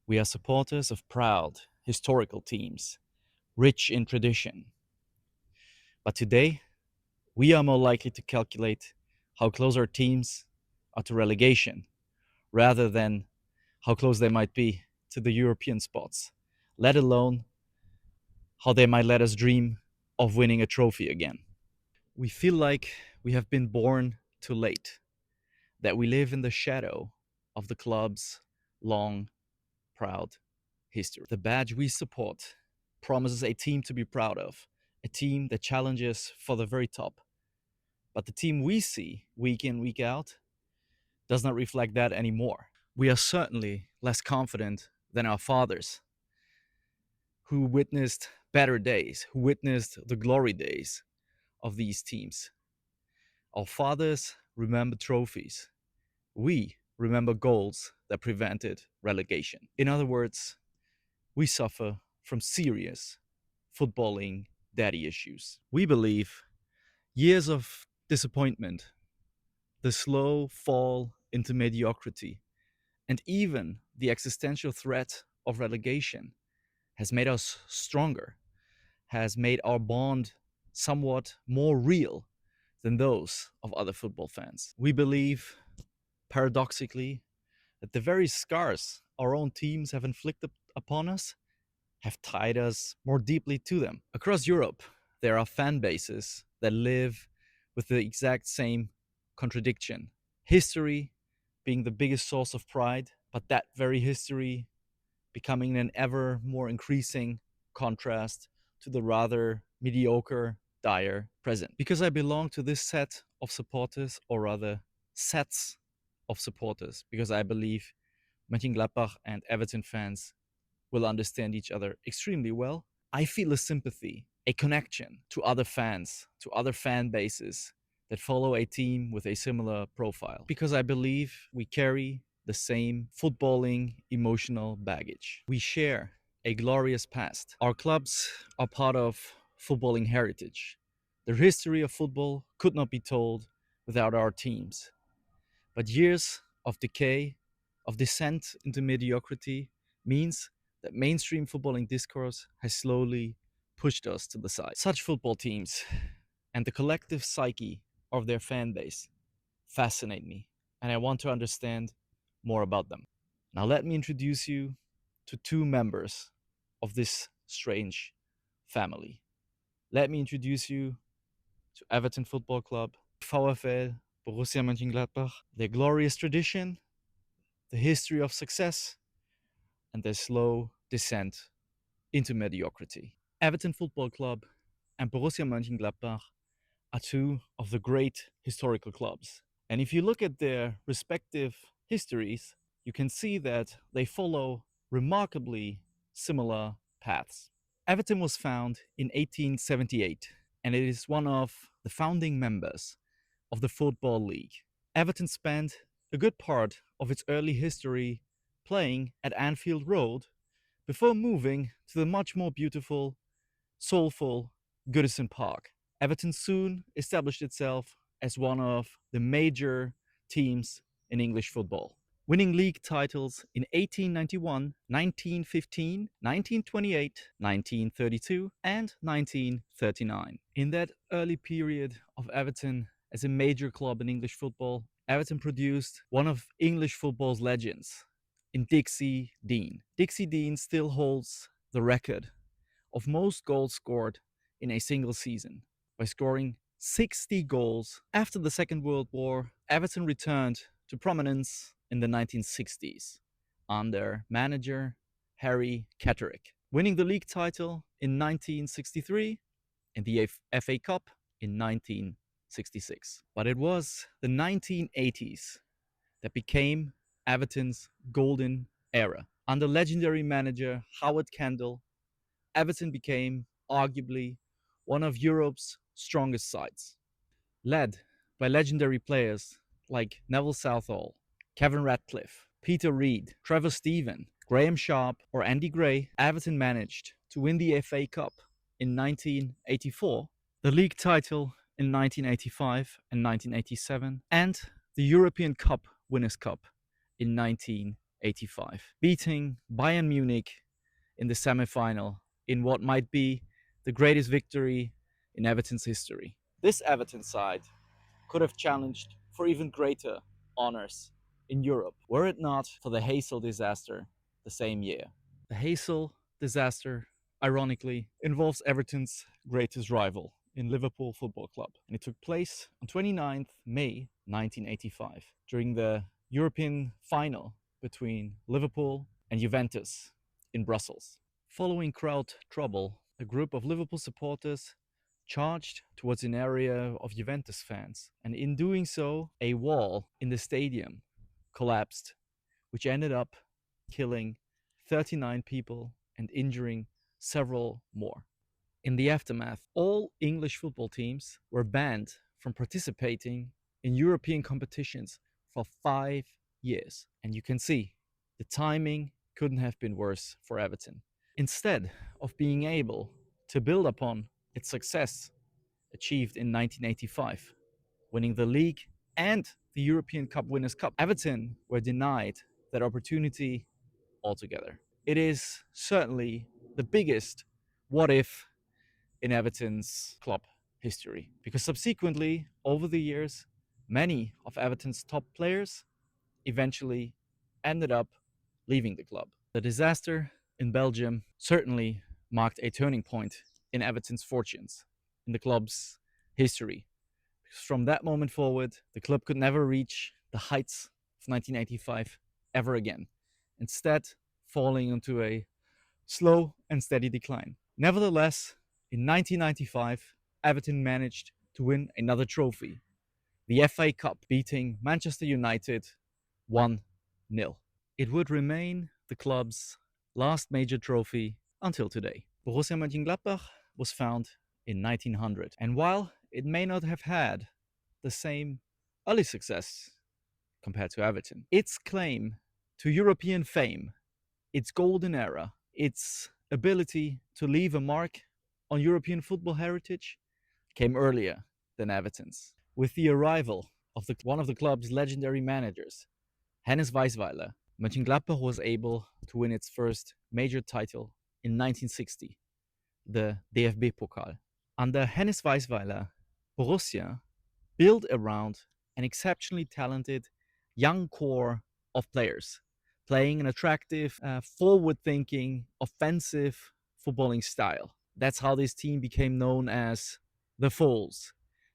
We are supporters of proud, historical teams, rich in tradition. But today, we are more likely to calculate how close our teams are to relegation rather than how close they might be to the European spots, let alone how they might let us dream of winning a trophy again. We feel like we have been born too late, that we live in the shadow of the club's long, proud history. The badge we support promises a team to be proud of, a team that challenges for the very top. But the team we see week in, week out does not reflect that anymore. We are certainly less confident than our fathers, who witnessed better days, who witnessed the glory days of these teams. Our fathers remember trophies. We remember goals that prevented relegation. In other words, we suffer from serious footballing daddy issues. We believe years of disappointment, the slow fall into mediocrity, and even the existential threat of relegation has made us stronger, has made our bond somewhat more real than those of other football fans. We believe, paradoxically, that the very scars our own teams have inflicted upon us have tied us more deeply to them. Across Europe, there are fan bases that live with the exact same contradiction. History being the biggest source of pride, but that very history becoming an ever more increasing contrast to the rather mediocre, dire present. Because I belong to this set of supporters, or rather sets of supporters, because I believe Moenchengladbach and Everton fans will understand each other extremely well. I feel a sympathy, a connection to other fans, to other fan bases that follow a team with a similar profile, because I believe we carry the same footballing emotional baggage. We share a glorious past. Our clubs are part of footballing heritage. The history of football could not be told without our teams. But years of decay, of descent into mediocrity, means that mainstream footballing discourse has slowly pushed us to the side. Such football teams and the collective psyche of their fan base fascinate me, and I want to understand more about them. Now, let me introduce you to two members of this strange family. Let me introduce you to Everton Football Club, VfL Borussia Mönchengladbach, their glorious tradition, the history of success, and their slow descent into mediocrity. Everton Football Club and Borussia Mönchengladbach are two of the great historical clubs. And if you look at their respective histories, you can see that they follow remarkably similar paths. Everton was founded in 1878, and it is one of the founding members of the Football League. Everton spent a good part of its early history playing at Anfield Road before moving to the much more beautiful, soulful Goodison Park. Everton soon established itself as one of the major teams in English football, winning league titles in 1891, 1915, 1928, 1932, and 1939. In that early period of Everton as a major club in English football, Everton produced one of English football's legends in Dixie Dean. Dixie Dean still holds the record of most goals scored in a single season by scoring 60 goals. After the Second World War, Everton returned to prominence in the 1960s under manager Harry Catterick, winning the league title in 1963 in the FA Cup in 1966. But it was the 1980s that became Everton's golden era. Under legendary manager Howard Kendall, Everton became arguably one of Europe's strongest sides. Led by legendary players like Neville Southall, Kevin Ratcliffe, Peter Reid, Trevor Steven, Graham Sharp, or Andy Gray, Everton managed to win the FA Cup in 1984, the league title in 1985 and 1987, and the European Cup Winners' Cup in 1985, beating Bayern Munich in the semi-final in what might be the greatest victory in Everton's history. This Everton side could have challenged for even greater honors in Europe, were it not for the Heysel disaster the same year. The Heysel disaster, ironically, involves Everton's greatest rival in Liverpool Football Club, and it took place on 29th May 1985 during the European final between Liverpool and Juventus in Brussels. Following crowd trouble, a group of Liverpool supporters charged towards an area of Juventus fans, and in doing so, a wall in the stadium collapsed, which ended up killing 39 people and injuring several more. In the aftermath, all English football teams were banned from participating in European competitions for 5 years. And you can see the timing couldn't have been worse for Everton. Instead of being able to build upon its success achieved in 1985, winning the league and the European Cup Winners' Cup, Everton were denied that opportunity altogether. It is certainly the biggest what if in Everton's club history, because subsequently, over the years, many of Everton's top players eventually ended up leaving the club. The disaster in Belgium certainly marked a turning point in Everton's fortunes, in the club's history. Because from that moment forward, the club could never reach the heights of 1985 ever again, instead falling into a slow and steady decline. Nevertheless, in 1995, Everton managed to win another trophy, the FA Cup, beating Manchester United 1-0. It would remain the club's last major trophy until today. Borussia Moenchengladbach was found in 1900, and while it may not have had the same early success compared to Everton, its claim to European fame, its golden era, its ability to leave a mark on European football heritage came earlier than Everton's. With the arrival of one of the club's legendary managers, Hannes Weisweiler, Mönchengladbach was able to win its first major title in 1960, the DFB Pokal. Under Hannes Weisweiler, Borussia built around an exceptionally talented young core of players, playing an attractive, forward-thinking, offensive footballing style. That's how this team became known as the Foals,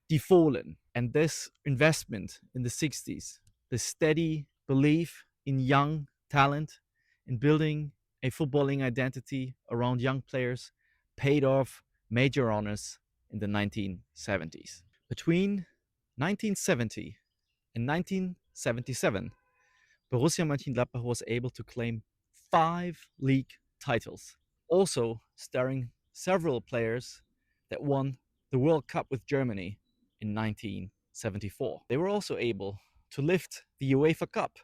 Die Fohlen. And this investment in the 60s, the steady belief in young talent, in building a footballing identity around young players, paid off major honors in the 1970s. Between 1970 and 1977, Borussia Mönchengladbach was able to claim 5 league titles, also starring several players that won the World Cup with Germany in 1974. They were also able to lift the UEFA Cup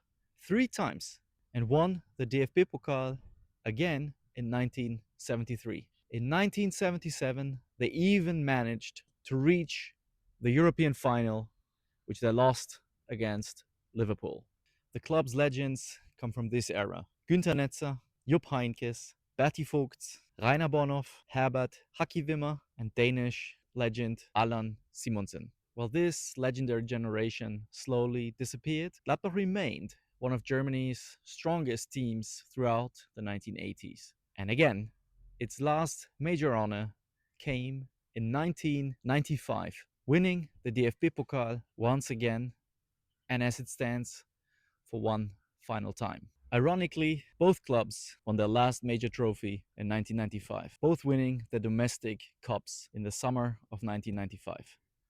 3 times and won the DFB Pokal again in 1973. In 1977, they even managed to reach the European final, which they lost against Liverpool. The club's legends come from this era: Günter Netzer, Jupp Heynckes, Berti Vogts, Rainer Bonhoff, Herbert Haki Wimmer, and Danish legend Allan Simonsen. While this legendary generation slowly disappeared, Gladbach remained one of Germany's strongest teams throughout the 1980s. And again, its last major honor came in 1995, winning the DFB Pokal once again, and as it stands, for one final time. Ironically, both clubs won their last major trophy in 1995, both winning the domestic cups in the summer of 1995.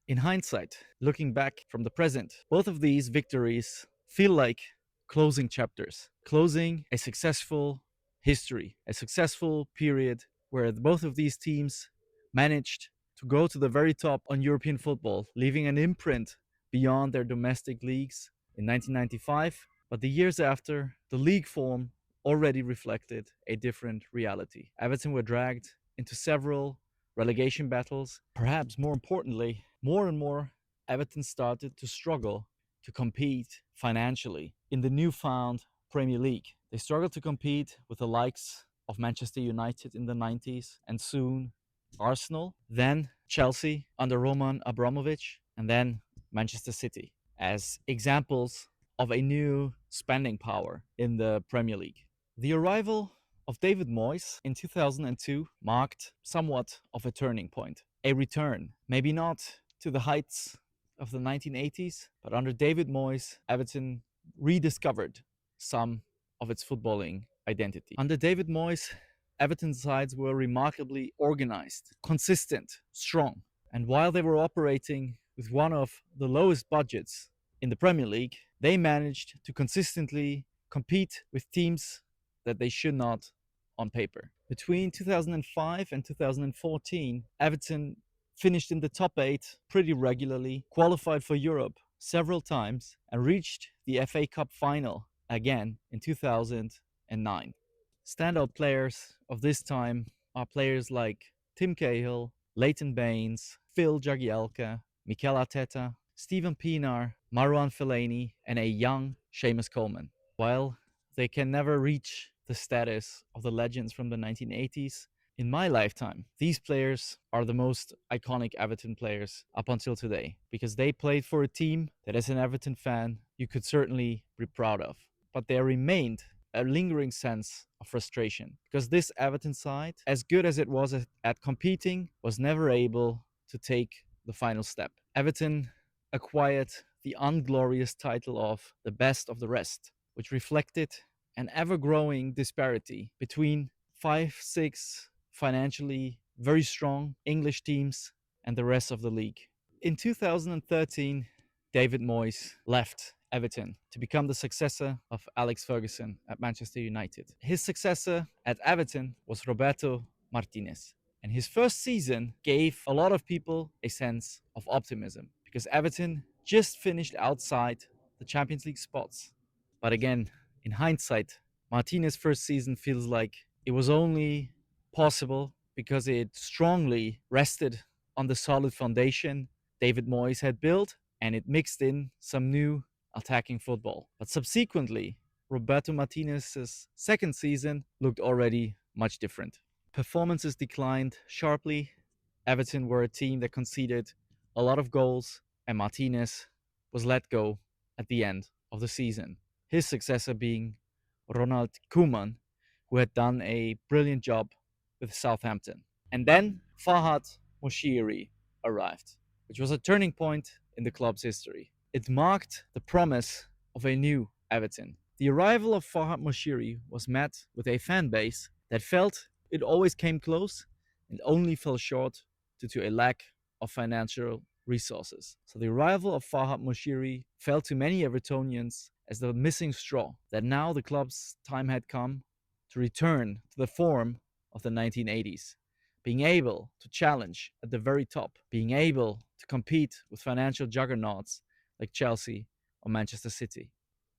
In hindsight, looking back from the present, both of these victories feel like closing chapters, closing a successful history, a successful period where both of these teams managed to go to the very top on European football, leaving an imprint beyond their domestic leagues in 1995. But the years after, the league form already reflected a different reality. Everton were dragged into several relegation battles. Perhaps more importantly, more and more Everton started to struggle to compete financially in the newfound Premier League. They struggled to compete with the likes of Manchester United in the 90s and soon Arsenal, then Chelsea under Roman Abramovich, and then Manchester City as examples of a new spending power in the Premier League. The arrival of David Moyes in 2002 marked somewhat of a turning point, a return, maybe not to the heights of the 1980s, but under David Moyes, Everton rediscovered some of its footballing identity. Under David Moyes, Everton sides were remarkably organized, consistent, strong, and while they were operating with one of the lowest budgets in the Premier League, they managed to consistently compete with teams that they should not on paper. Between 2005 and 2014, Everton finished in the top 8 pretty regularly, qualified for Europe several times, and reached the FA Cup final again in 2009. Standout players of this time are players like Tim Cahill, Leighton Baines, Phil Jagielka, Mikel Arteta, Steven Pienaar, Marwan Fellaini, and a young Seamus Coleman. While they can never reach the status of the legends from the 1980s, in my lifetime, these players are the most iconic Everton players up until today because they played for a team that, as an Everton fan, you could certainly be proud of. But there remained a lingering sense of frustration because this Everton side, as good as it was at competing, was never able to take the final step. Everton acquired the unglorious title of the best of the rest, which reflected an ever-growing disparity between 5-6 financially very strong English teams and the rest of the league. In 2013, David Moyes left Everton to become the successor of Alex Ferguson at Manchester United. His successor at Everton was Roberto Martinez. And his first season gave a lot of people a sense of optimism because Everton just finished outside the Champions League spots. But again, in hindsight, Martinez's first season feels like it was only possible because it strongly rested on the solid foundation David Moyes had built, and it mixed in some new attacking football. But subsequently, Roberto Martinez's second season looked already much different. Performances declined sharply. Everton were a team that conceded a lot of goals, and Martinez was let go at the end of the season. His successor being Ronald Koeman, who had done a brilliant job with Southampton. And then Farhad Moshiri arrived, which was a turning point in the club's history. It marked the promise of a new Everton. The arrival of Farhad Moshiri was met with a fan base that felt it always came close and only fell short due to a lack of financial resources. So the arrival of Farhad Moshiri felt to many Evertonians as the missing straw, that now the club's time had come to return to the form of the 1980s, being able to challenge at the very top, being able to compete with financial juggernauts like Chelsea or Manchester City.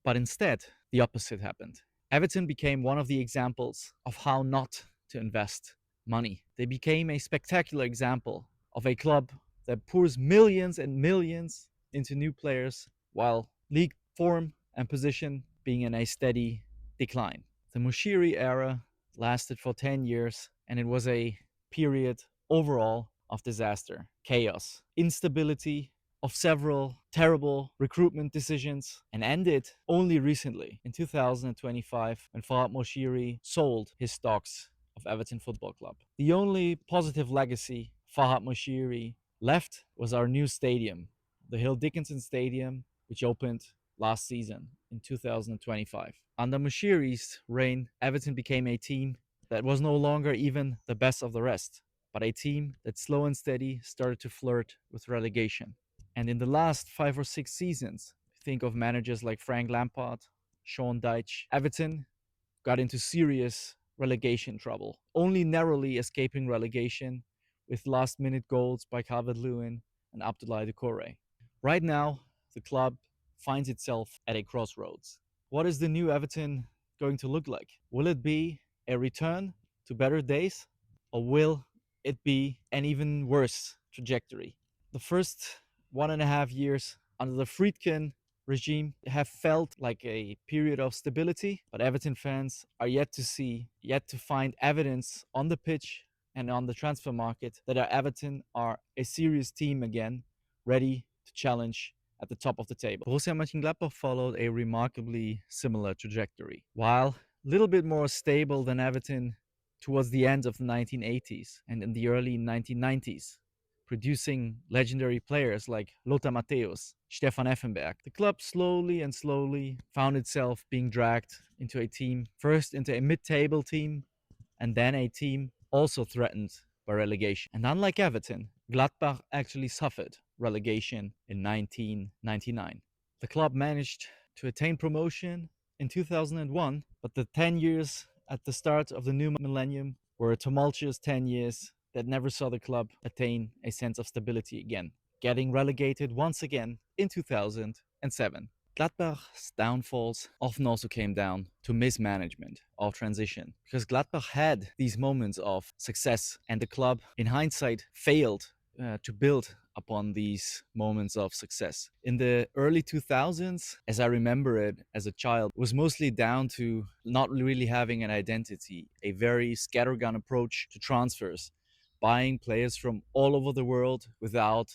But instead, the opposite happened. Everton became one of the examples of how not to invest money. They became a spectacular example of a club that pours millions and millions into new players while league form and position being in a steady decline. The Moshiri era lasted for 10 years, and it was a period overall of disaster, chaos, instability, of several terrible recruitment decisions, and ended only recently in 2025 when Farhad Moshiri sold his stocks of Everton Football Club. The only positive legacy Farhad Moshiri left was our new stadium, the Hill Dickinson Stadium, which opened last season in 2025. Under Moshiri's reign, Everton became a team that was no longer even the best of the rest, but a team that slow and steady started to flirt with relegation. And in the last 5 or 6 seasons, think of managers like Frank Lampard, Sean Dyche, Everton got into serious relegation trouble, only narrowly escaping relegation with last minute goals by Calvert-Lewin and Abdoulaye Doucouré. Right now, the club finds itself at a crossroads. What is the new Everton going to look like? Will it be a return to better days, or will it be an even worse trajectory? The first 1.5 years under the Friedkin regime have felt like a period of stability, but Everton fans are yet to find evidence on the pitch and on the transfer market that our Everton are a serious team again, ready to challenge at the top of the table. Borussia Mönchengladbach followed a remarkably similar trajectory. While a little bit more stable than Everton towards the end of the 1980s and in the early 1990s, producing legendary players like Lothar Matthäus, Stefan Effenberg. The club slowly found itself being dragged into a team, first into a mid-table team, and then a team also threatened by relegation. And unlike Everton, Gladbach actually suffered relegation in 1999. The club managed to attain promotion in 2001, but the 10 years at the start of the new millennium were a tumultuous 10 years that never saw the club attain a sense of stability again, getting relegated once again in 2007. Gladbach's downfalls often also came down to mismanagement of transition, because Gladbach had these moments of success and the club, in hindsight, failed to build upon these moments of success. In the early 2000s, as I remember it as a child, was mostly down to not really having an identity, a very scattergun approach to transfers, buying players from all over the world without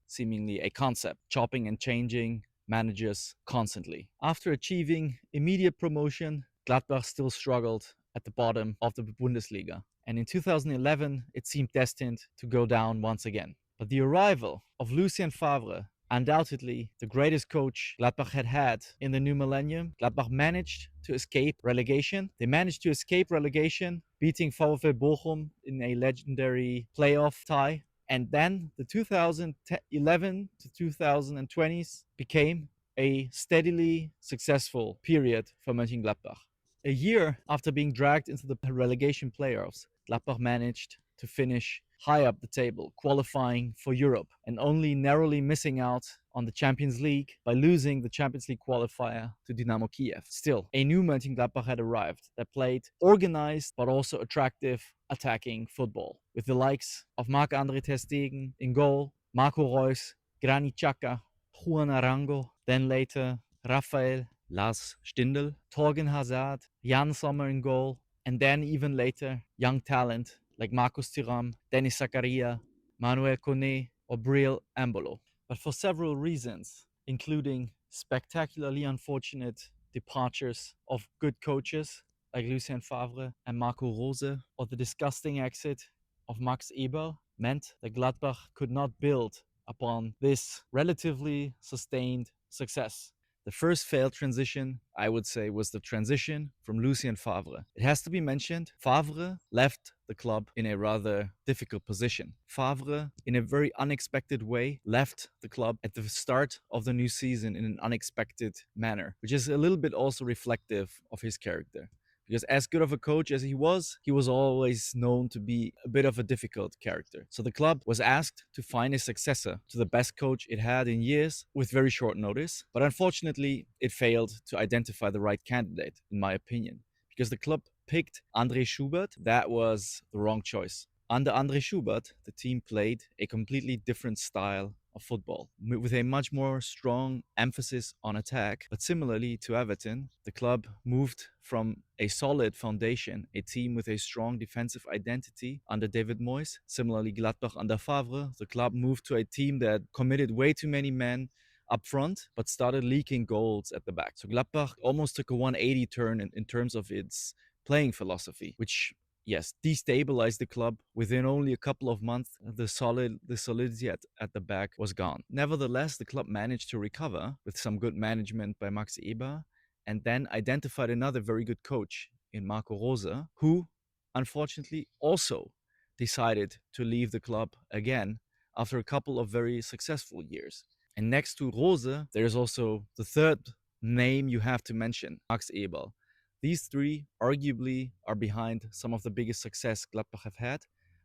seemingly a concept, chopping and changing managers constantly. After achieving immediate promotion, Gladbach still struggled at the bottom of the Bundesliga. And in 2011, it seemed destined to go down once again. But the arrival of Lucien Favre, undoubtedly the greatest coach Gladbach had in the new millennium, Gladbach managed to escape relegation. They managed to escape relegation, beating VfL Bochum in a legendary playoff tie. And then the 2011 to 2020s became a steadily successful period for Mönchengladbach. A year after being dragged into the relegation playoffs, Gladbach managed to finish high up the table, qualifying for Europe, and only narrowly missing out on the Champions League by losing the Champions League qualifier to Dynamo Kiev. Still, a new Mönchengladbach had arrived that played organized but also attractive attacking football, with the likes of Marc-André ter Stegen in goal, Marco Reus, Granit Xhaka, Juan Arango, then later Raphael Lars Stindl, Torgen Hazard, Jan Sommer in goal, and then even later, young talent like Marcus Thuram, Denis Zakaria, Manuel Koné, or Breel Embolo. But for several reasons, including spectacularly unfortunate departures of good coaches like Lucien Favre and Marco Rose, or the disgusting exit of Max Eberl, meant that Gladbach could not build upon this relatively sustained success. The first failed transition, I would say, was the transition from Lucien Favre. It has to be mentioned, Favre left the club in a rather difficult position. Favre, in a very unexpected way, left the club at the start of the new season in an unexpected manner, which is a little bit also reflective of his character. Because as good of a coach as he was always known to be a bit of a difficult character. So the club was asked to find a successor to the best coach it had in years with very short notice. But unfortunately, it failed to identify the right candidate, in my opinion. Because the club picked André Schubert, that was the wrong choice. Under André Schubert, the team played a completely different style of football, with a much more strong emphasis on attack. But similarly to Everton, the club moved from a solid foundation, a team with a strong defensive identity under David Moyes. Similarly, Gladbach under Favre, the club moved to a team that committed way too many men up front, but started leaking goals at the back. So Gladbach almost took a 180 turn in terms of its playing philosophy, which yes, destabilized the club. Within only a couple of months, the solidity at the back was gone. Nevertheless, the club managed to recover with some good management by Max Eber, and then identified another very good coach in Marco Rose, who unfortunately also decided to leave the club again after a couple of very successful years. And next to Rose, there's also the third name you have to mention, Max Eberl. These three arguably are behind some of the biggest success Gladbach have had,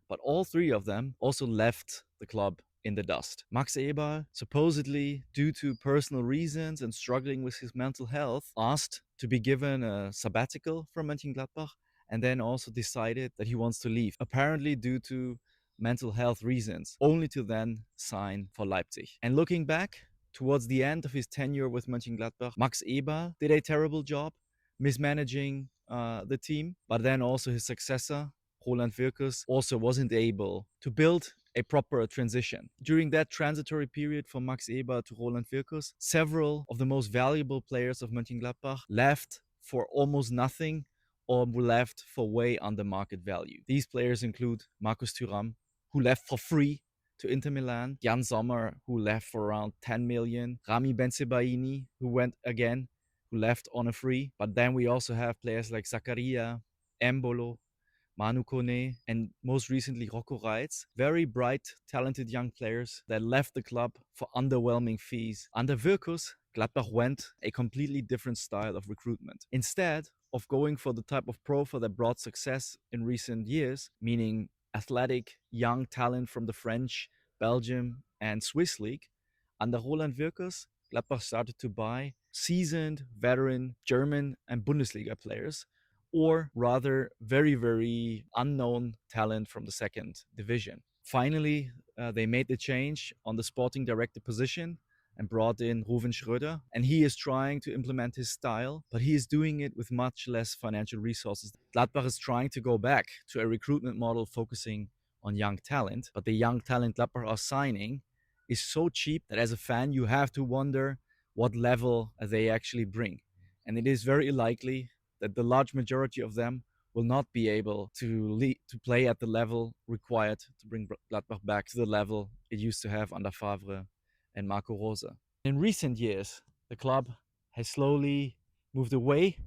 but all three of them also left the club in the dust. Max Eberl, supposedly due to personal reasons and struggling with his mental health, asked to be given a sabbatical from Moenchengladbach, and then also decided that he wants to leave, apparently due to mental health reasons, only to then sign for Leipzig. And looking back, towards the end of his tenure with Mönchengladbach, Max Eberl did a terrible job mismanaging the team, but then also his successor, Roland Wirkus, also wasn't able to build a proper transition. During that transitory period from Max Eberl to Roland Wirkus, several of the most valuable players of Mönchengladbach left for almost nothing or were left for way under market value. These players include Markus Thuram, who left for free to Inter Milan, Jan Sommer, who left for around 10 million, Rami Bensebaini, who went again, who left on a free. But then we also have players like Zakaria, Embolo, Manu Kone, and most recently Rocco Reitz. Very bright, talented young players that left the club for underwhelming fees. Under Wirkus, Gladbach went a completely different style of recruitment. Instead of going for the type of profile that brought success in recent years, meaning athletic, young talent from the French, Belgium, and Swiss league, under Roland Wirkus, Gladbach started to buy seasoned, veteran German and Bundesliga players, or rather very, very unknown talent from the second division. Finally, they made the change on the sporting director position and brought in Ruven Schröder, and he is trying to implement his style, but he is doing it with much less financial resources. Gladbach is trying to go back to a recruitment model focusing on young talent, but the young talent Gladbach are signing is so cheap that as a fan you have to wonder what level they actually bring. And it is very likely that the large majority of them will not be able to play at the level required to bring Gladbach back to the level it used to have under Favre and Marco Rose. In recent years, the club has slowly moved away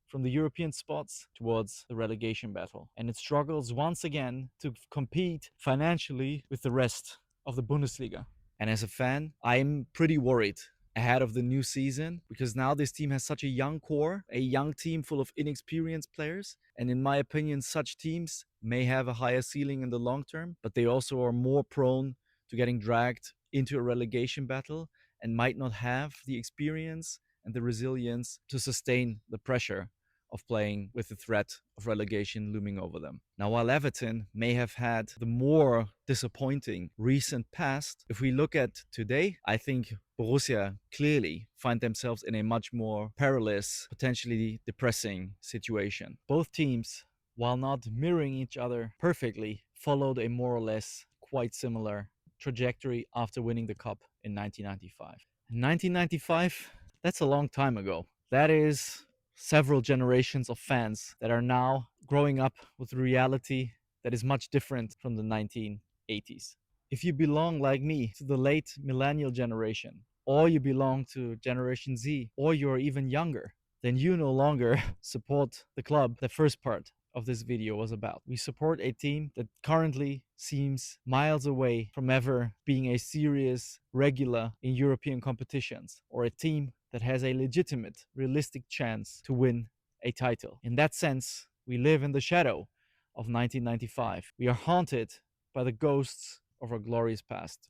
from the European spots towards the relegation battle, and it struggles once again to compete financially with the rest of the Bundesliga. And as a fan, I'm pretty worried ahead of the new season because now this team has such a young core, a young team full of inexperienced players. And in my opinion, such teams may have a higher ceiling in the long term, but they also are more prone to getting dragged into a relegation battle and might not have the experience and the resilience to sustain the pressure of playing with the threat of relegation looming over them. Now, while Everton may have had the more disappointing recent past, if we look at today, I think Borussia clearly find themselves in a much more perilous, potentially depressing situation. Both teams, while not mirroring each other perfectly, followed a more or less quite similar trajectory after winning the cup in 1995. In 1995, that's a long time ago. That is several generations of fans that are now growing up with a reality that is much different from the 1980s. If you belong, like me, to the late millennial generation, or you belong to Generation Z, or you're even younger, then you no longer support the club the first part of this video was about. We support a team that currently seems miles away from ever being a serious regular in European competitions, or a team that has a legitimate, realistic chance to win a title. In that sense, we live in the shadow of 1995. We are haunted by the ghosts of our glorious past.